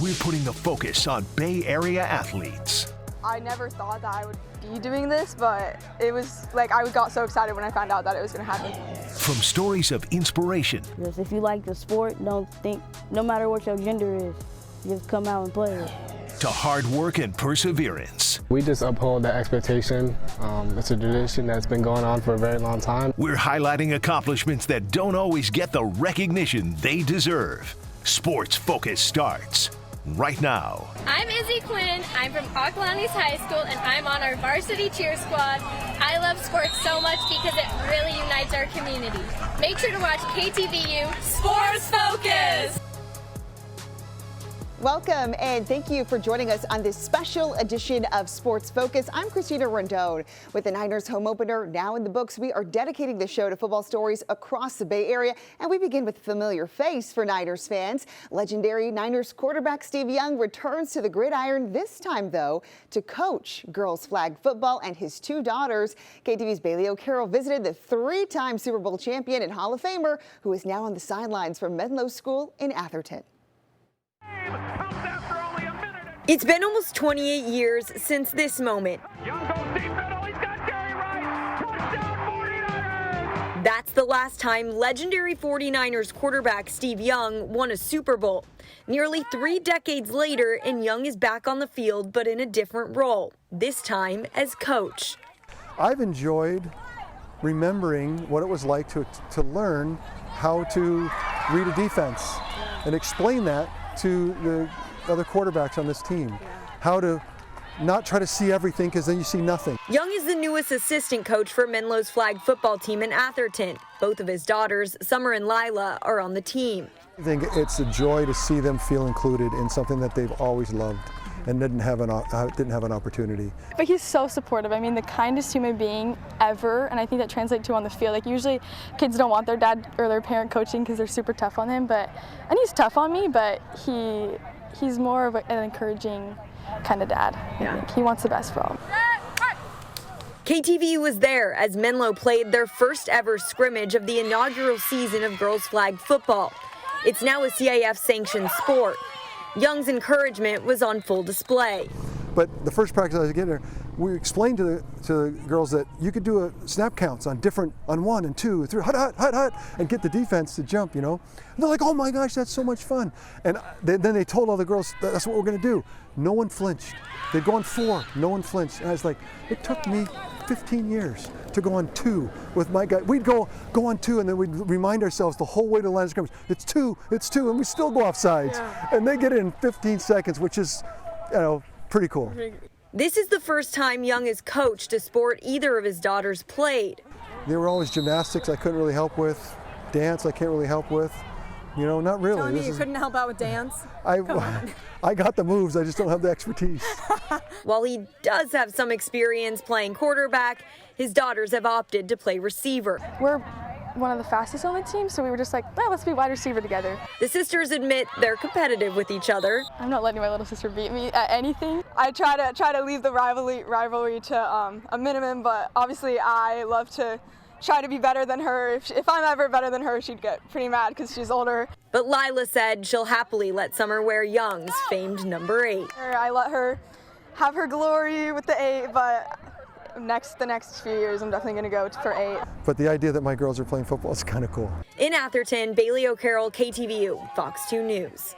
We're putting the focus on Bay Area athletes. I never thought that I would be doing this, but it was like I got so excited when I found out that it was going to happen. From stories of inspiration. Because if you like the sport, don't think, no matter what your gender is, just come out and play it. To hard work and perseverance. We just uphold that expectation. It's a tradition that's been going on for a very long time. We're highlighting accomplishments that don't always get the recognition they deserve. Sports Focus starts right now. I'm Izzy Quinn. I'm from Oakland High School, and I'm on our varsity cheer squad. I love sports so much because it really unites our community. Make sure to watch KTVU Sports Focus. Welcome and thank you for joining us on this special edition of Sports Focus. I'm Christina Rendon. With the Niners home opener now in the books, we are dedicating the show to football stories across the Bay Area, and we begin with a familiar face for Niners fans. Legendary Niners quarterback Steve Young returns to the gridiron, this time though to coach girls flag football and his two daughters. KTVU's Bailey O'Carroll visited the three-time Super Bowl champion and Hall of Famer who is now on the sidelines from Menlo School in Atherton. It's been almost 28 years since this moment. Young goes deep middle, he's got Jerry Rice, touchdown 49ers! That's the last time legendary 49ers quarterback Steve Young won a Super Bowl. Nearly 3 decades later, and Young is back on the field, but in a different role, this time as coach. I've enjoyed remembering what it was like to learn how to read a defense and explain that to the other quarterbacks on this team, how to not try to see everything because then you see nothing. Young is the newest assistant coach for Menlo's flag football team in Atherton. Both of his daughters, Summer and Lila, are on the team. I think it's a joy to see them feel included in something that they've always loved and didn't have an opportunity. But he's so supportive. I mean, the kindest human being ever, and I think that translates to on the field. Like usually kids don't want their dad or their parent coaching because they're super tough on him, and he's tough on me, but he's more of an encouraging kind of dad. Yeah. He wants the best for all. KTVU was there as Menlo played their first ever scrimmage of the inaugural season of girls flag football. It's now a CIF-sanctioned sport. Young's encouragement was on full display. But the first practice I was getting there, we explained to the girls that you could do snap counts on 1 and 2, 3, hut, and get the defense to jump, And they're like, oh my gosh, that's so much fun. And then they told all the girls, that's what we're gonna do. No one flinched. They'd go on 4, no one flinched. And I was like, it took me 15 years to go on 2 with my guy. We'd go on 2 and then we'd remind ourselves the whole way to the line of scrimmage, it's 2, and we still go off sides. Yeah. And they get it in 15 seconds, which is, pretty cool. This is the first time Young has coached a sport either of his daughters played. They were always gymnastics I couldn't really help with. Dance I can't really help with. Not really. Telling me you couldn't help out with dance? I got the moves, I just don't have the expertise. While he does have some experience playing quarterback, his daughters have opted to play receiver. We're one of the fastest on the team, so we were just like, let's be wide receiver together. The sisters admit they're competitive with each other. I'm not letting my little sister beat me at anything. I try to leave the rivalry to a minimum, but obviously I love to try to be better than her. If I'm ever better than her, she'd get pretty mad because she's older. But Lila said she'll happily let Summer wear Young's famed number 8. I let her have her glory with the 8, but the next few years I'm definitely going to go for 8. But the idea that my girls are playing football is kind of cool. In Atherton, Bailey O'Carroll, KTVU, Fox 2 News.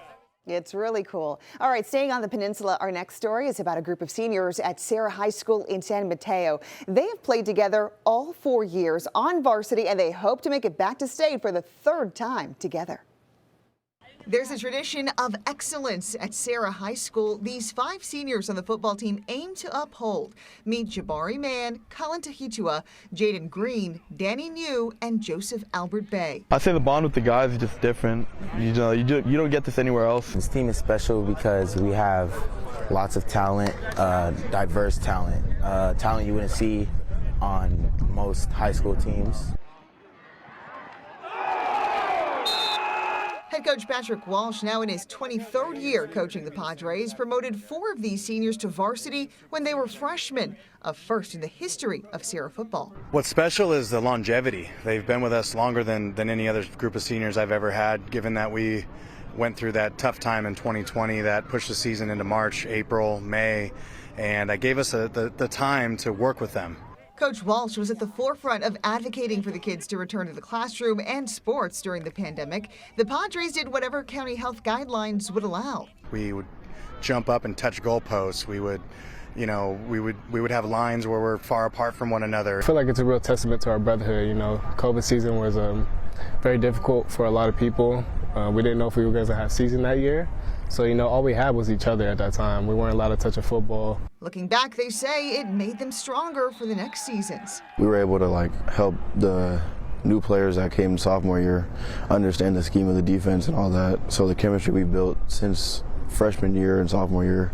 It's really cool. All right, staying on the peninsula, our next story is about a group of seniors at Serra High School in San Mateo. They have played together all 4 years on varsity, and they hope to make it back to state for the 3rd time together. There's a tradition of excellence at Serra High School these 5 seniors on the football team aim to uphold. Meet Jabari Mann, Colin Tahitua, Jaden Green, Danny New, and Joseph Albert Bay. I say the bond with the guys is just different. You don't get this anywhere else. This team is special because we have lots of talent, diverse talent, talent you wouldn't see on most high school teams. Head coach Patrick Walsh, now in his 23rd year coaching the Padres, promoted 4 of these seniors to varsity when they were freshmen, a first in the history of Serra football. What's special is the longevity. They've been with us longer than any other group of seniors I've ever had, given that we went through that tough time in 2020 that pushed the season into March, April, May, and that gave us the time to work with them. Coach Walsh was at the forefront of advocating for the kids to return to the classroom and sports during the pandemic. The Padres did whatever county health guidelines would allow. We would jump up and touch goalposts. We would have lines where we're far apart from one another. I feel like it's a real testament to our brotherhood. COVID season was very difficult for a lot of people. We didn't know if we were going to have season that year. So, all we had was each other at that time. We weren't allowed to touch a football. Looking back, they say it made them stronger for the next seasons. We were able to help the new players that came sophomore year understand the scheme of the defense and all that. So the chemistry we built since freshman year and sophomore year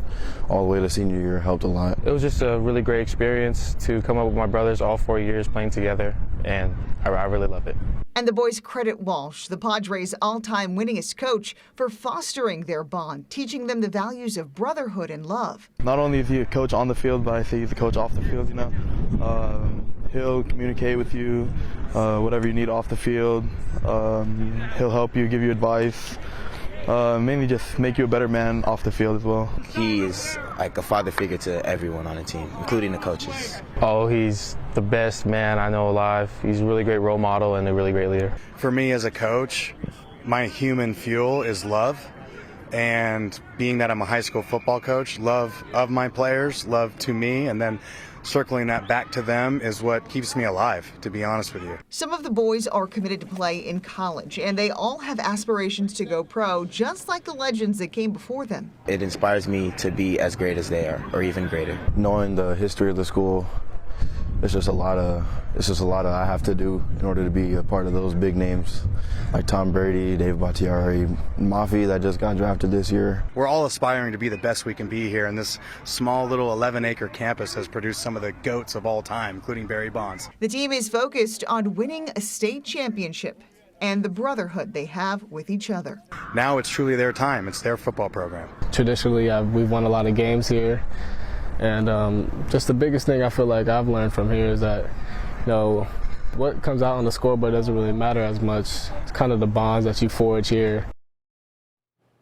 all the way to senior year helped a lot. It was just a really great experience to come up with my brothers all 4 years playing together, and I really love it. And the boys credit Walsh, the Padres' all-time winningest coach, for fostering their bond, teaching them the values of brotherhood and love. Not only is he a coach on the field, but I think he's a coach off the field, He'll communicate with you, whatever you need off the field. He'll help you, give you advice. Mainly just make you a better man off the field as well. He is like a father figure to everyone on the team, including the coaches. Oh, he's the best man I know alive. He's a really great role model and a really great leader. For me as a coach, my human fuel is love. And being that I'm a high school football coach, love of my players, love to me, and then circling that back to them is what keeps me alive, to be honest with you. Some of the boys are committed to play in college, and they all have aspirations to go pro, just like the legends that came before them. It inspires me to be as great as they are, or even greater. Knowing the history of the school, it's just a lot of I have to do in order to be a part of those big names like Tom Brady, Dave Bakhtiari, Mafi that just got drafted this year. We're all aspiring to be the best we can be here, and this small little 11-acre campus has produced some of the GOATs of all time, including Barry Bonds. The team is focused on winning a state championship and the brotherhood they have with each other. Now it's truly their time. It's their football program. Traditionally, we've won a lot of games here. And just the biggest thing I feel like I've learned from here is that, what comes out on the scoreboard doesn't really matter as much. It's kind of the bonds that you forge here.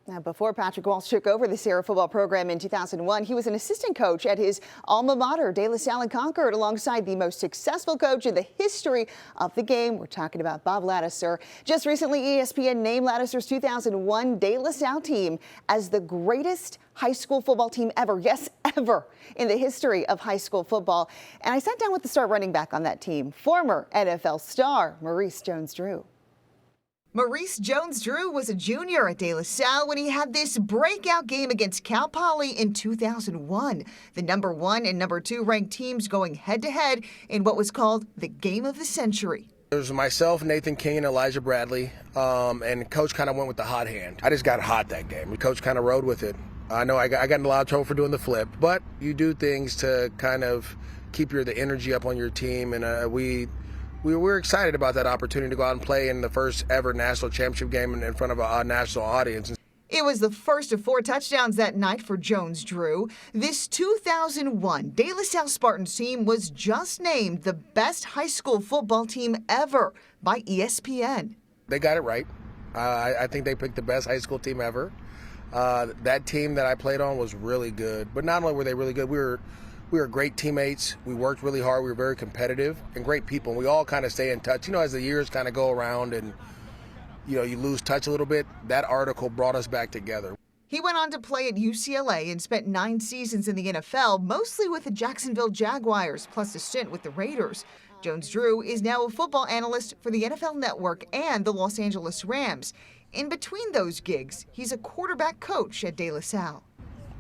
Now, before Patrick Walsh took over the Serra football program in 2001, he was an assistant coach at his alma mater, De La Salle in Concord, alongside the most successful coach in the history of the game. We're talking about Bob Ladouceur. Just recently, ESPN named Ladouceur's 2001 De La Salle team as the greatest high school football team ever. Yes, ever in the history of high school football. And I sat down with the star running back on that team, former NFL star Maurice Jones-Drew. Maurice Jones-Drew was a junior at De La Salle when he had this breakout game against Cal Poly in 2001. The number 1 and number 2 ranked teams going head-to-head in what was called the game of the century. It was myself, Nathan King, and Elijah Bradley, and Coach kind of went with the hot hand. I just got hot that game. Coach kind of rode with it. I know I got in a lot of trouble for doing the flip, but you do things to kind of keep the energy up on your team, and we were excited about that opportunity to go out and play in the first ever national championship game in front of a national audience. It was the first of 4 touchdowns that night for Jones-Drew. This 2001 De La Salle Spartans team was just named the best high school football team ever by ESPN. They got it right. I think they picked the best high school team ever. That team that I played on was really good, but not only were they really good, we were great teammates. We worked really hard. We were very competitive and great people. And we all kind of stay in touch. As the years kind of go around and, you lose touch a little bit, that article brought us back together. He went on to play at UCLA and spent 9 seasons in the NFL, mostly with the Jacksonville Jaguars, plus a stint with the Raiders. Jones-Drew is now a football analyst for the NFL Network and the Los Angeles Rams. In between those gigs, he's a quarterback coach at De La Salle.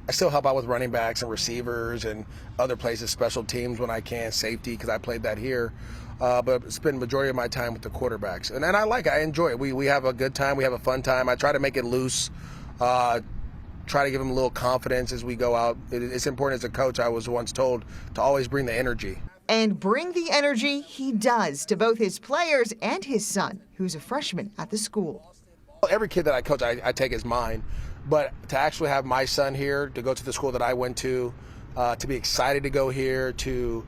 I still help out with running backs and receivers and other places, special teams when I can, safety, because I played that here. But spend the majority of my time with the quarterbacks. And I enjoy it. We have a good time. We have a fun time. I try to make it loose, try to give them a little confidence as we go out. It's important as a coach, I was once told, to always bring the energy. And bring the energy he does to both his players and his son, who's a freshman at the school. Every kid that I coach, I take as mine. But to actually have my son here, to go to the school that I went to be excited to go here, to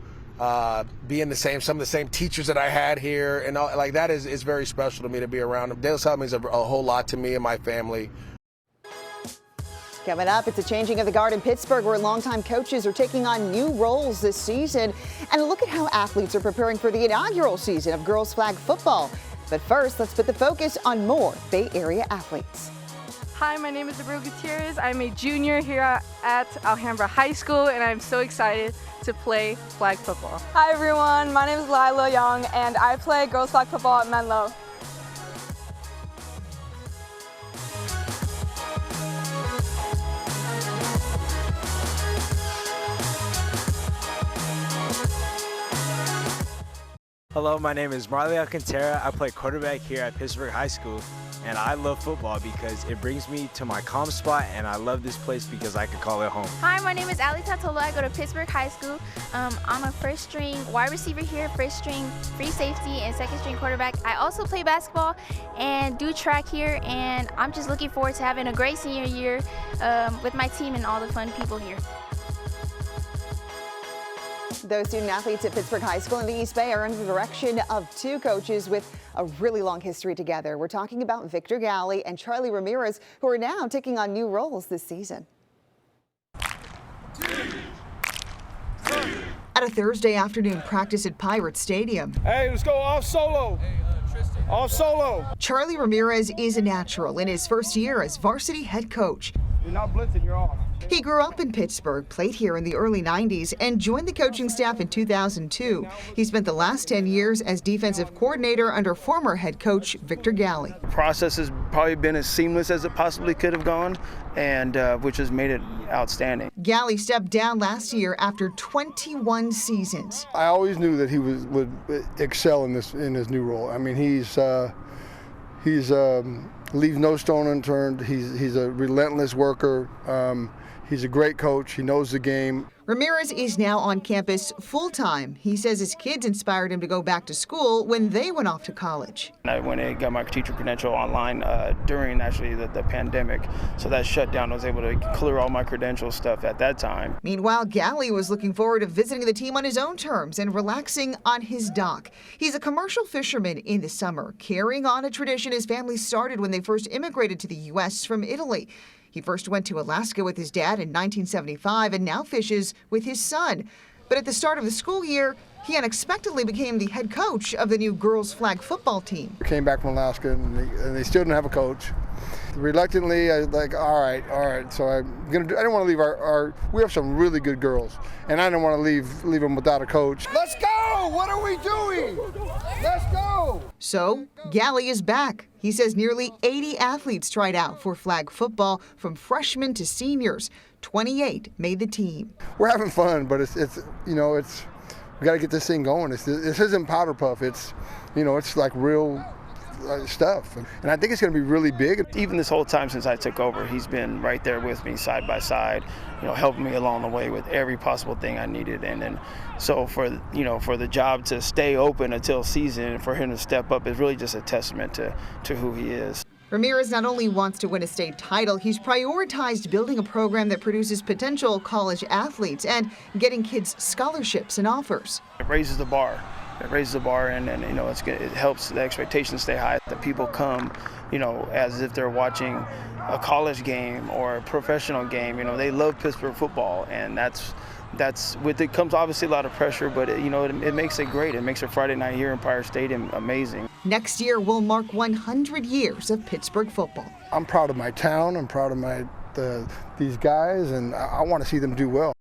be in some of the same teachers that I had here, and that is very special to me to be around them. De La Salle means a whole lot to me and my family. Coming up, it's a changing of the guard in Pittsburg where longtime coaches are taking on new roles this season. And a look at how athletes are preparing for the inaugural season of girls flag football. But first, let's put the focus on more Bay Area athletes. Hi, my name is Abreu Gutierrez. I'm a junior here at Alhambra High School, and I'm so excited to play flag football. Hi everyone, my name is Lila Young, and I play girls flag football at Menlo. Hello, my name is Marley Alcantara. I play quarterback here at Pittsburg High School, and I love football because it brings me to my calm spot, and I love this place because I can call it home. Hi, my name is Ali Tatola. I go to Pittsburg High School. I'm a first string wide receiver here, first string free safety, and second string quarterback. I also play basketball and do track here, and I'm just looking forward to having a great senior year with my team and all the fun people here. Those student athletes at Pittsburg High School in the East Bay are under the direction of two coaches with a really long history together. We're talking about Victor Galley and Charlie Ramirez, who are now taking on new roles this season. At a Thursday afternoon practice at Pirate Stadium. Hey, let's go off solo. Off solo. Charlie Ramirez is a natural in his first year as varsity head coach. You're not blitzing, you're off. He grew up in Pittsburgh, played here in the early 90s, and joined the coaching staff in 2002. He spent the last 10 years as defensive coordinator under former head coach Victor Galley. The process has probably been as seamless as it possibly could have gone, and which has made it outstanding. Galley stepped down last year after 21 seasons. I always knew that he would excel in his new role. I mean, he's leaves no stone unturned. He's a relentless worker. He's a great coach. He knows the game. Ramirez is now on campus full-time. He says his kids inspired him to go back to school when they went off to college. I went and got my teacher credential online during actually the pandemic, so that shut down. I was able to clear all my credential stuff at that time. Meanwhile, Galley was looking forward to visiting the team on his own terms and relaxing on his dock. He's a commercial fisherman in the summer, carrying on a tradition his family started when they first immigrated to the U.S. from Italy. He first went to Alaska with his dad in 1975 and now fishes with his son. But at the start of the school year, he unexpectedly became the head coach of the new girls flag football team. I came back from Alaska and they still didn't have a coach. Reluctantly, I was like, all right. So I didn't want to leave we have some really good girls, and I didn't want to leave them without a coach. Let's go! What are we doing? Let's go! So, Galley is back. He says nearly 80 athletes tried out for flag football, from freshmen to seniors. 28 made the team. We're having fun, but it's we got to get this thing going. This isn't powder puff. It's like real stuff, and I think it's going to be really big. Even this whole time since I took over, he's been right there with me, side by side, helping me along the way with every possible thing I needed. And then, so for the job to stay open until season and for him to step up is really just a testament to who he is. Ramirez not only wants to win a state title, he's prioritized building a program that produces potential college athletes and getting kids scholarships and offers. It raises the bar. And it helps the expectations stay high, that people come, as if they're watching a college game or a professional game. They love Pittsburgh football, and that's with it comes obviously a lot of pressure, but it makes it great. It makes a Friday night here in Pirate Stadium amazing. Next year will mark 100 years of Pittsburgh football. I'm proud of my town. I'm proud of these guys, and I want to see them do well.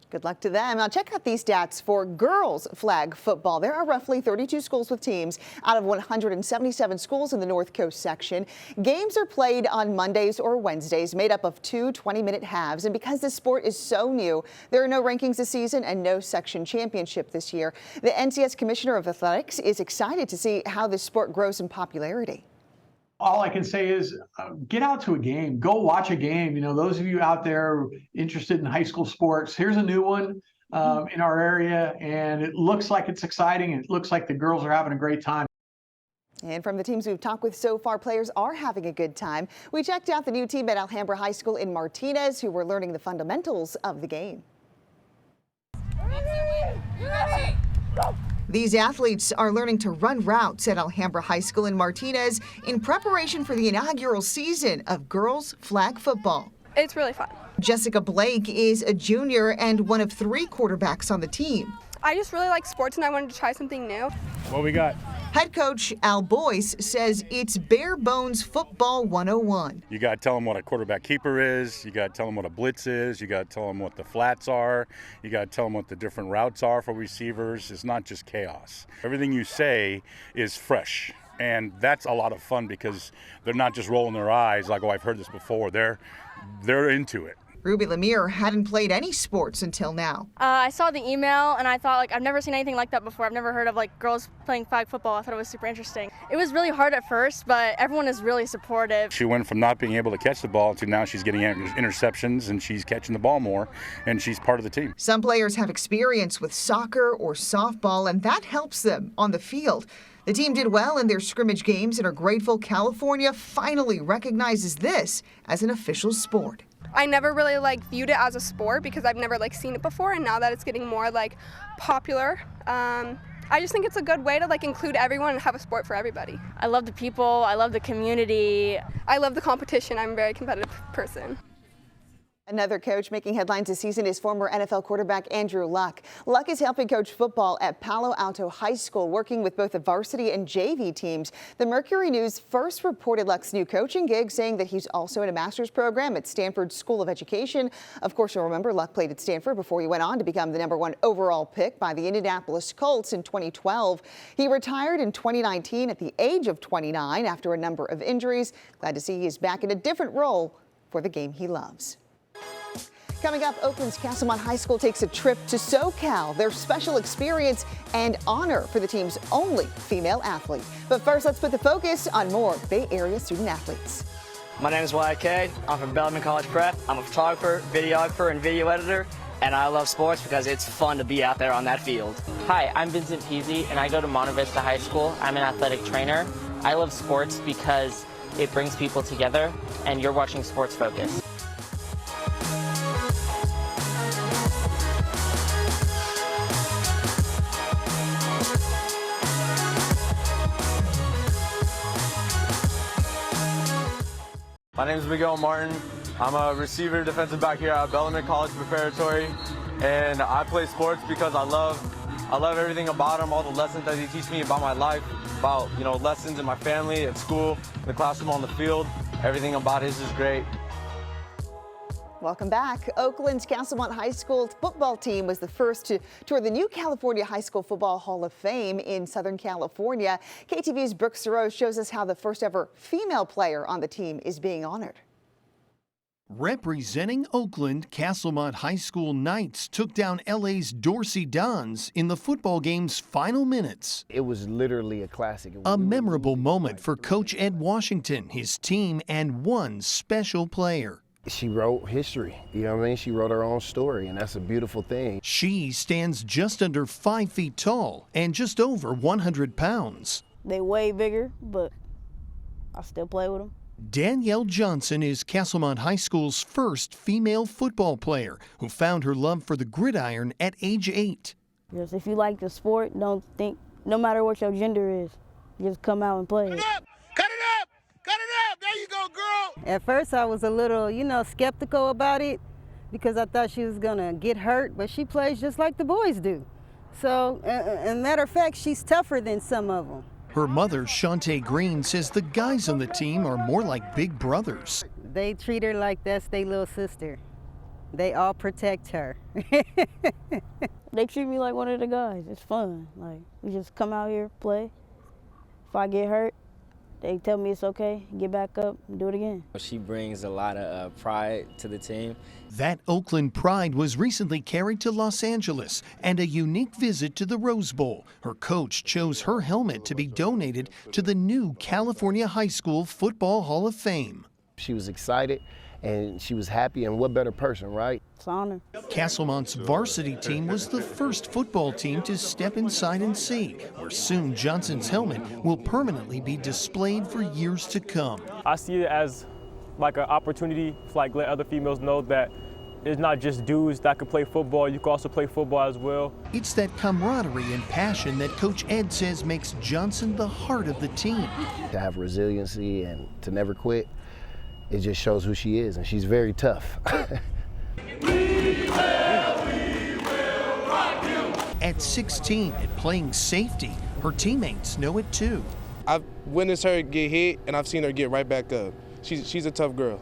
Good luck to them. Now check out these stats for girls flag football. There are roughly 32 schools with teams out of 177 schools in the North Coast section. Games are played on Mondays or Wednesdays, made up of two 20-minute halves. And because this sport is so new, there are no rankings this season and no section championship this year. The NCS Commissioner of Athletics is excited to see how this sport grows in popularity. All I can say is get out to a game, go watch a game. Those of you out there interested in high school sports, here's a new one in our area, and it looks like it's exciting. It looks like the girls are having a great time. And from the teams we've talked with so far, players are having a good time. We checked out the new team at Alhambra High School in Martinez, who were learning the fundamentals of the game. These athletes are learning to run routes at Alhambra High School in Martinez in preparation for the inaugural season of girls flag football. It's really fun. Jessica Blake is a junior and one of 3 quarterbacks on the team. I just really like sports and I wanted to try something new. What we got? Head coach Al Boyce says it's bare bones football 101. You got to tell them what a quarterback keeper is. You got to tell them what a blitz is. You got to tell them what the flats are. You got to tell them what the different routes are for receivers. It's not just chaos. Everything you say is fresh. And that's a lot of fun because they're not just rolling their eyes like, oh, I've heard this before. They're into it. Ruby Lemire hadn't played any sports until now. I saw the email and I thought, like, I've never seen anything like that before. I've never heard of, like, girls playing flag football. I thought it was super interesting. It was really hard at first, but everyone is really supportive. She went from not being able to catch the ball to now she's getting interceptions and she's catching the ball more and she's part of the team. Some players have experience with soccer or softball and that helps them on the field. The team did well in their scrimmage games and are grateful California finally recognizes this as an official sport. I never really viewed it as a sport because I've never seen it before, and now that it's getting more popular, I just think it's a good way to include everyone and have a sport for everybody. I love the people, I love the community. I love the competition. I'm a very competitive person. Another coach making headlines this season is former NFL quarterback Andrew Luck. Luck is helping coach football at Palo Alto High School, working with both the varsity and JV teams. The Mercury News first reported Luck's new coaching gig, saying that he's also in a master's program at Stanford School of Education. Of course, you'll remember Luck played at Stanford before he went on to become the #1 overall pick by the Indianapolis Colts in 2012. He retired in 2019 at the age of 29 after a number of injuries. Glad to see he is back in a different role for the game he loves. Coming up, Oakland's Castlemont High School takes a trip to SoCal, their special experience and honor for the team's only female athlete. But first, let's put the focus on more Bay Area student athletes. My name is YK. I'm from Bellman College Prep. I'm a photographer, videographer, and video editor, and I love sports because it's fun to be out there on that field. Hi, I'm Vincent Peasy, and I go to Monte Vista High School. I'm an athletic trainer. I love sports because it brings people together, and you're watching Sports Focus. My name is Miguel Martin. I'm a receiver defensive back here at Bellman College Preparatory, and I play sports because I love everything about them, all the lessons that they teach me about my life, about lessons in my family, at school, in the classroom, on the field. Everything about it is just great. Welcome back. Oakland's Castlemont High School football team was the first to tour the new California High School Football Hall of Fame in Southern California. KTVU's Brooke Soros shows us how the first ever female player on the team is being honored. Representing Oakland, Castlemont High School Knights took down LA's Dorsey Dons in the football game's final minutes. It was literally a classic. A memorable moment for Coach Ed Washington, his team, and one special player. She wrote history, you know what I mean? She wrote her own story, and that's a beautiful thing. She stands just under 5 feet tall and just over 100 pounds. They way bigger, but I still play with them. Danielle Johnson is Castlemont High School's first female football player who found her love for the gridiron at age 8. Just if you like the sport, don't think, no matter what your gender is, just come out and play it. There you go, girl. At first I was a little, skeptical about it because I thought she was gonna get hurt, but she plays just like the boys do. So, and matter of fact, she's tougher than some of them. Her mother, Shantae Green, says the guys on the team are more like big brothers. They treat her like that's their little sister. They all protect her. They treat me like one of the guys. It's fun. We just come out here, play. If I get hurt, they tell me it's okay, get back up, and do it again. She brings a lot of pride to the team. That Oakland pride was recently carried to Los Angeles and a unique visit to the Rose Bowl. Her coach chose her helmet to be donated to the new California High School Football Hall of Fame. She was excited and she was happy, and what better person, right? It's an honor. Castlemont's varsity team was the first football team to step inside and see, where soon Johnson's helmet will permanently be displayed for years to come. I see it as like an opportunity to let other females know that it's not just dudes that can play football, you can also play football as well. It's that camaraderie and passion that Coach Ed says makes Johnson the heart of the team. To have resiliency and to never quit, it just shows who she is, and she's very tough. At 16 and playing safety, her teammates know it too. I've witnessed her get hit, and I've seen her get right back up. She's a tough girl.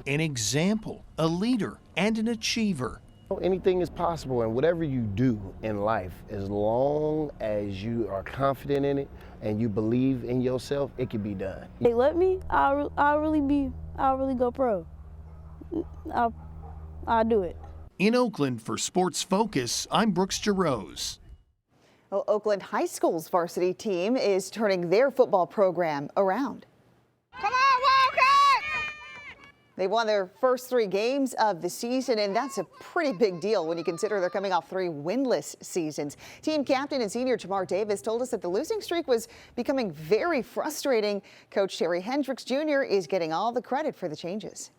An example, a leader, and an achiever. Anything is possible, and whatever you do in life, as long as you are confident in it and you believe in yourself, it can be done. They let me, I'll really go pro. I'll do it. In Oakland for Sports Focus, I'm Brooks Jarose. Well, Oakland High School's varsity team is turning their football program around. Come on, Wildcats! They won their first 3 games of the season, and that's a pretty big deal when you consider they're coming off 3 winless seasons. Team captain and senior Jamar Davis told us that the losing streak was becoming very frustrating. Coach Terry Hendricks Jr. is getting all the credit for the changes.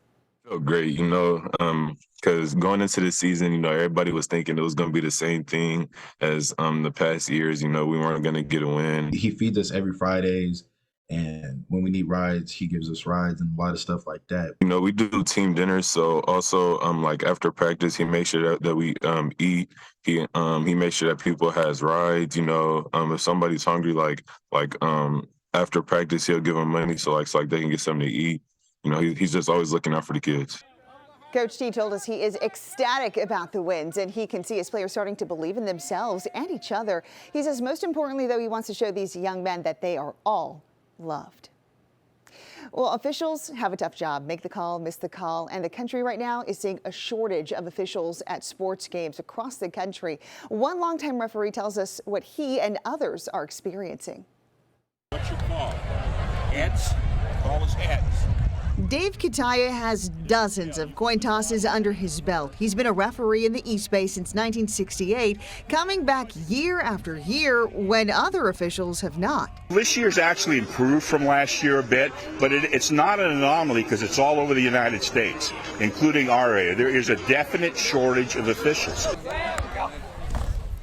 Felt great, because going into the season, everybody was thinking it was going to be the same thing as the past years. We weren't going to get a win. He feeds us every Fridays, and when we need rides, he gives us rides and a lot of stuff like that. We do team dinners, so also after practice, he makes sure that we eat. He makes sure that people has rides. If somebody's hungry, after practice, he'll give them money so they can get something to eat. He's just always looking out for the kids. Coach T told us he is ecstatic about the wins, and he can see his players starting to believe in themselves and each other. He says most importantly, though, he wants to show these young men that they are all loved. Well, officials have a tough job. Make the call, miss the call. And the country right now is seeing a shortage of officials at sports games across the country. One longtime referee tells us what he and others are experiencing. What's your call? Heads? Call is heads. Dave Kataya has dozens of coin tosses under his belt. He's been a referee in the East Bay since 1968, coming back year after year when other officials have not. This year's actually improved from last year a bit, but it's not an anomaly because it's all over the United States, including our area. There is a definite shortage of officials.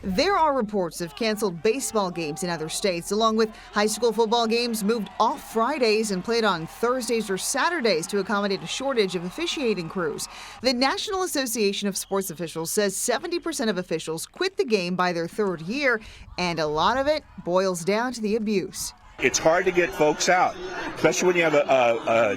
There are reports of canceled baseball games in other states, along with high school football games moved off Fridays and played on Thursdays or Saturdays to accommodate a shortage of officiating crews. The National Association of Sports Officials says 70% of officials quit the game by their 3rd year, and a lot of it boils down to the abuse. It's hard to get folks out, especially when you have a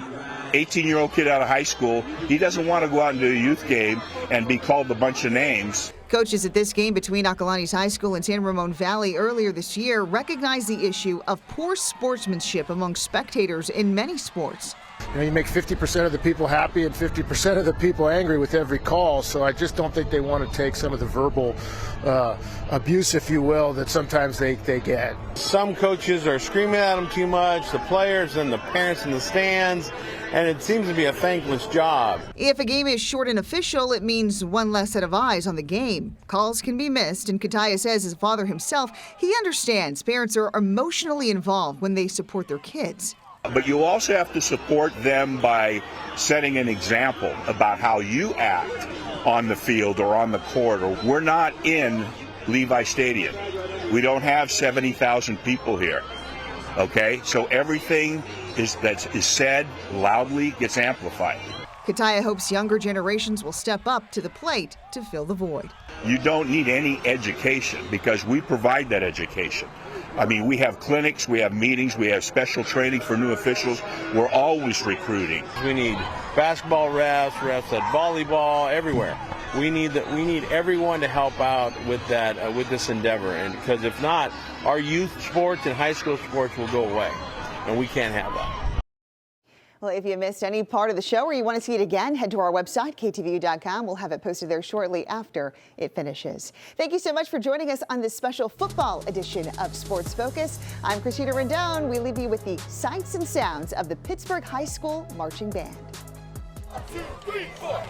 18-year-old kid out of high school. He doesn't want to go out and do a youth game and be called a bunch of names. Coaches at this game between Acalanes High School and San Ramon Valley earlier this year recognized the issue of poor sportsmanship among spectators in many sports. You make 50% of the people happy and 50% of the people angry with every call, so I just don't think they want to take some of the verbal abuse, if you will, that sometimes they get. Some coaches are screaming at them too much, the players and the parents in the stands, and it seems to be a thankless job. If a game is short and official, it means one less set of eyes on the game. Calls can be missed, and Kataya says as a father himself, he understands parents are emotionally involved when they support their kids. But you also have to support them by setting an example about how you act on the field or on the court. Or we're not in Levi Stadium. We don't have 70,000 people here. Okay? So everything that is said loudly gets amplified. Kataya hopes younger generations will step up to the plate to fill the void. You don't need any education because we provide that education. I mean, we have clinics, we have meetings, we have special training for new officials. We're always recruiting. We need basketball refs at volleyball, everywhere. We need everyone to help out with that with this endeavor, and because if not, our youth sports and high school sports will go away, and we can't have that. Well, if you missed any part of the show or you want to see it again, head to our website, KTVU.com. We'll have it posted there shortly after it finishes. Thank you so much for joining us on this special football edition of Sports Focus. I'm Christina Rendon. We leave you with the sights and sounds of the Pittsburg High School Marching Band. 1, 2, 3, 4.